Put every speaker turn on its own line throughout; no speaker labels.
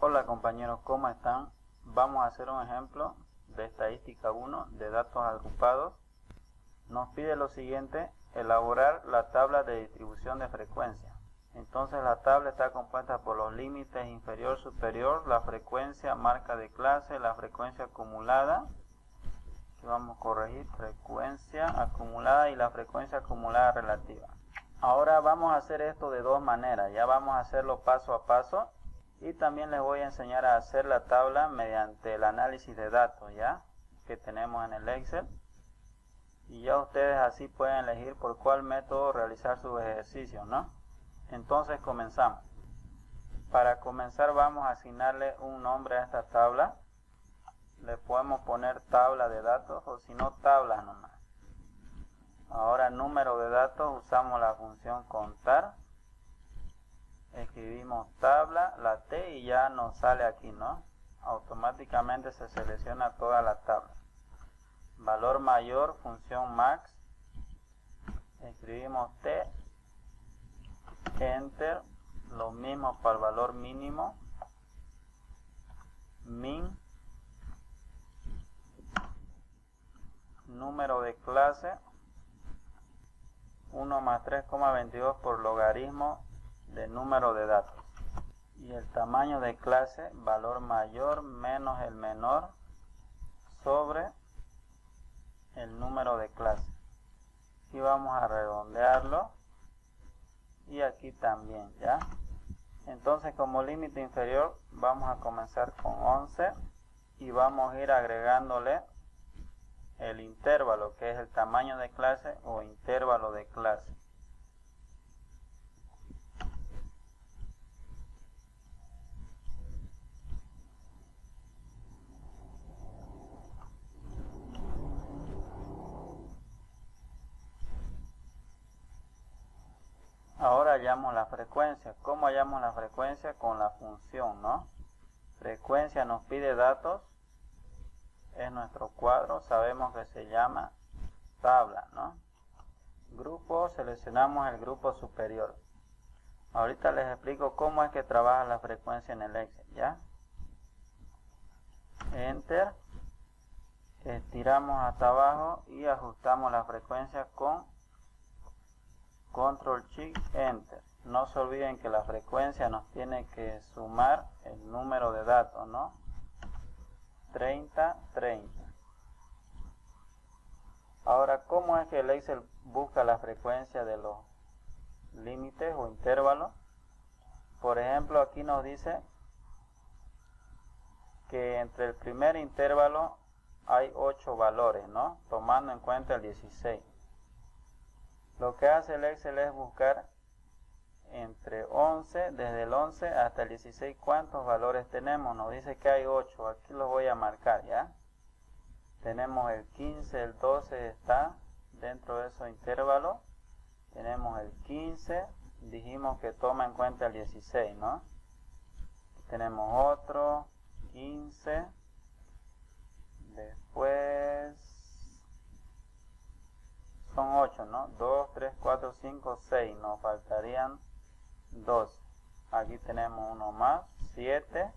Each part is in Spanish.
Hola compañeros, ¿cómo están? Vamos a hacer un ejemplo de estadística 1 de datos agrupados. Nos pide lo siguiente: elaborar la tabla de distribución de frecuencia. Entonces la tabla está compuesta por los límites inferior, superior, la frecuencia, marca de clase, la frecuencia acumulada. Aquí vamos a corregir, frecuencia acumulada y la frecuencia acumulada relativa. Ahora vamos a hacer esto de dos maneras, ya vamos a hacerlo paso a paso. Y también les voy a enseñar a hacer la tabla mediante el análisis de datos ya que tenemos en el Excel. Y ya ustedes así pueden elegir por cuál método realizar sus ejercicios, ¿no? Entonces comenzamos. Para comenzar vamos a asignarle un nombre a esta tabla. Le podemos poner tabla de datos o si no tablas nomás. Ahora número de datos, usamos la función contar. Escribimos tabla, la T y ya nos sale aquí, ¿no? Automáticamente se selecciona toda la tabla. Valor mayor, función max. Escribimos T, enter. Lo mismo para el valor mínimo. Min. Número de clase. 1 más 3,22 por logaritmo de número de datos. Y el tamaño de clase, valor mayor menos el menor sobre el número de clase. Aquí vamos a redondearlo y aquí también, ¿ya? Entonces como límite inferior vamos a comenzar con 11 y vamos a ir agregándole el intervalo, que es el tamaño de clase o intervalo de clase. Ahora hallamos la frecuencia. ¿Cómo hallamos la frecuencia? Con la función, ¿no? Frecuencia nos pide datos. Es nuestro cuadro. Sabemos que se llama tabla, ¿no? Grupo, seleccionamos el grupo superior. Ahorita les explico cómo es que trabaja la frecuencia en el Excel, ¿ya? Enter. Estiramos hasta abajo y ajustamos la frecuencia con Control Shift Enter. No se olviden que la frecuencia nos tiene que sumar el número de datos, ¿no? 30, 30. Ahora, ¿cómo es que el Excel busca la frecuencia de los límites o intervalos? Por ejemplo, aquí nos dice que entre el primer intervalo hay 8 valores, ¿no? Tomando en cuenta el 16. Lo que hace el Excel es buscar entre 11, desde el 11 hasta el 16, cuántos valores tenemos. Nos dice que hay 8, aquí los voy a marcar, ¿ya? Tenemos el 15, el 12 está dentro de esos intervalos. Tenemos el 15, dijimos que toma en cuenta el 16, ¿no? Tenemos otro, 15, después son 8, ¿no? 2, 3, 4, 5, 6. Nos faltarían 2. Aquí tenemos uno más. 7.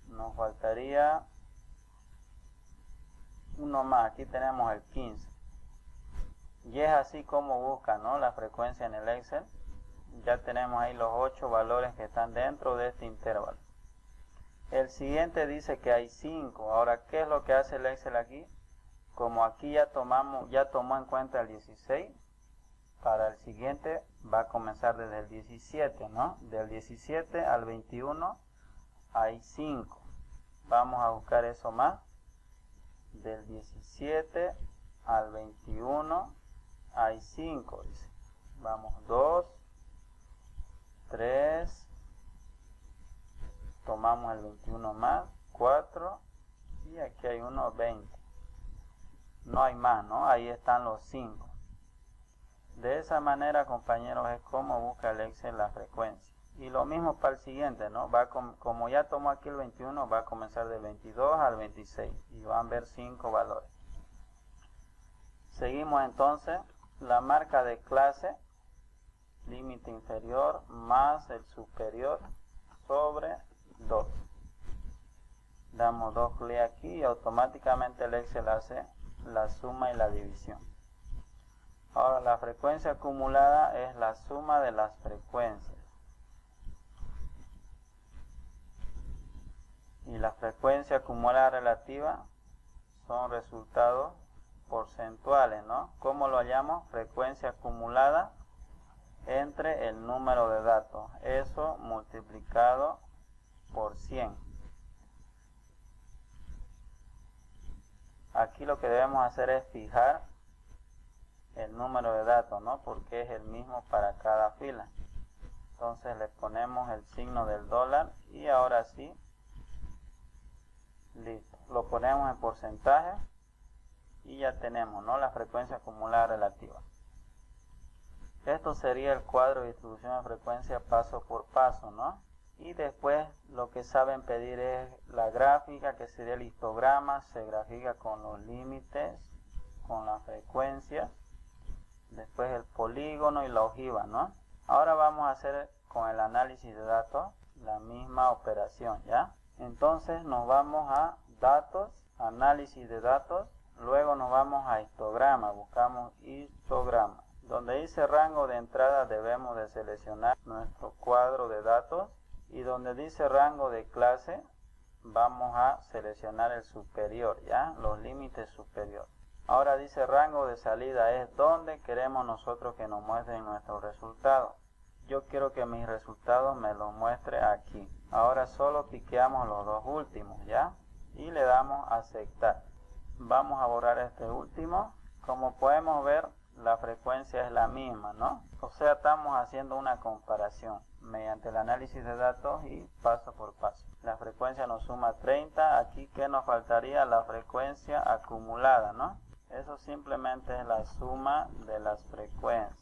Nos faltaría uno más. Aquí tenemos el 15. Y es así como busca, ¿no? La frecuencia en el Excel. Ya tenemos ahí los 8 valores que están dentro de este intervalo. El siguiente dice que hay 5. Ahora, ¿qué es lo que hace el Excel aquí? Como aquí ya tomó en cuenta el 16, para el siguiente va a comenzar desde el 17, ¿no? Del 17 al 21 hay 5. Vamos a buscar eso más. Del 17 al 21 hay 5, dice. Vamos, 2, 3, tomamos el 21 más, 4, y aquí hay uno, 20. No hay más, ¿no? Ahí están los 5. De esa manera, compañeros, es como busca el Excel la frecuencia. Y lo mismo para el siguiente, ¿no? Como ya tomó aquí el 21, va a comenzar del 22 al 26. Y van a ver 5 valores. Seguimos entonces. La marca de clase, límite inferior más el superior sobre 2. damos dos clics aquí y automáticamente el Excel hace la suma y la división. Ahora la frecuencia acumulada es la suma de las frecuencias. Y la frecuencia acumulada relativa son resultados porcentuales, ¿no? ¿Cómo lo hallamos? Frecuencia acumulada entre el número de datos. Eso multiplicado por 100. Aquí lo que debemos hacer es fijar el número de datos, ¿no? Porque es el mismo para cada fila. Entonces le ponemos el signo del dólar y ahora sí, listo. Lo ponemos en porcentaje y ya tenemos, ¿no?, la frecuencia acumulada relativa. Esto sería el cuadro de distribución de frecuencia paso por paso, ¿no? Y después lo que saben pedir es la gráfica, que sería el histograma. Se grafica con los límites, con la frecuencia, después el polígono y la ojiva, ¿no? Ahora vamos a hacer con el análisis de datos la misma operación, ¿ya? Entonces nos vamos a datos, análisis de datos, luego nos vamos a histograma, buscamos histograma. Donde dice rango de entrada debemos de seleccionar nuestro cuadro de datos y donde dice rango de clase vamos a seleccionar el superior, ¿ya? Los límites superiores. Ahora dice rango de salida, es donde queremos nosotros que nos muestren nuestros resultados. Yo quiero que mis resultados me los muestre aquí. Ahora solo piqueamos los dos últimos, ¿ya? Y le damos a aceptar. Vamos a borrar este último. Como podemos ver, la frecuencia es la misma, ¿no? O sea, estamos haciendo una comparación mediante el análisis de datos y paso por paso. La frecuencia nos suma 30. Aquí, ¿qué nos faltaría? La frecuencia acumulada, ¿no? Eso simplemente es la suma de las frecuencias.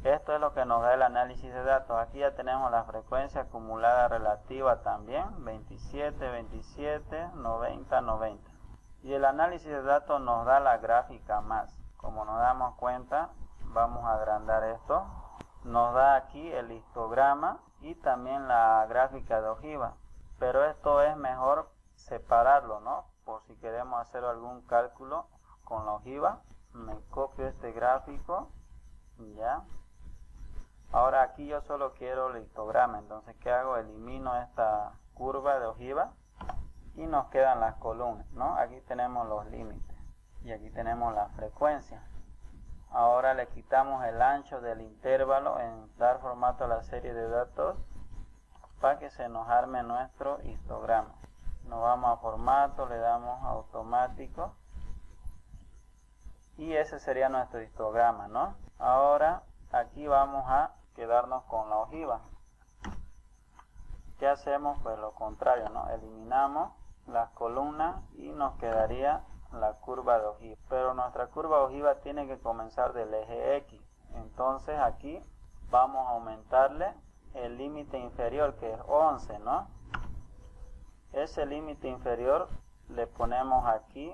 Esto es lo que nos da el análisis de datos. Aquí ya tenemos la frecuencia acumulada relativa también, 27, 27, 90, 90. Y el análisis de datos nos da la gráfica más. Como nos damos cuenta, vamos a agrandar esto. Nos da aquí el histograma y también la gráfica de ojiva. Pero esto es mejor separarlo, ¿no? Por si queremos hacer algún cálculo con la ojiva. Me copio este gráfico, ¿ya? Ahora aquí yo solo quiero el histograma, entonces ¿qué hago? Elimino esta curva de ojiva y nos quedan las columnas, ¿no? Aquí tenemos los límites y aquí tenemos la frecuencia. Ahora le quitamos el ancho del intervalo en dar formato a la serie de datos para que se nos arme nuestro histograma. Nos vamos a formato, le damos automático y ese sería nuestro histograma, ¿no? Ahora aquí vamos a quedarnos con la ojiva. ¿Qué hacemos? Pues lo contrario, ¿no? Eliminamos las columnas y nos quedaría la curva de ojiva. Pero nuestra curva de ojiva tiene que comenzar del eje X. Entonces aquí vamos a aumentarle el límite inferior, que es 11, ¿no? Ese límite inferior le ponemos aquí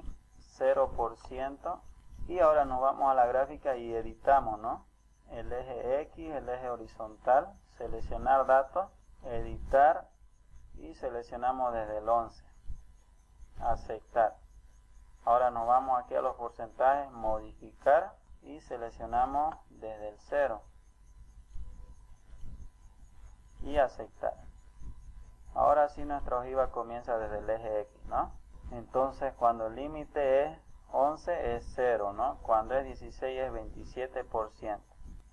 0%. Y ahora nos vamos a la gráfica y editamos, ¿no? El eje X, el eje horizontal, seleccionar datos, editar y seleccionamos desde el 11, aceptar. Ahora nos vamos aquí a los porcentajes, modificar y seleccionamos desde el 0 y aceptar. Ahora sí nuestra ojiva comienza desde el eje X, ¿no? Entonces cuando el límite es 11 es 0, ¿no? Cuando es 16 es 27%.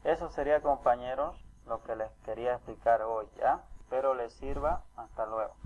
Eso sería, compañeros, lo que les quería explicar hoy, ¿ya? Espero les sirva. Hasta luego.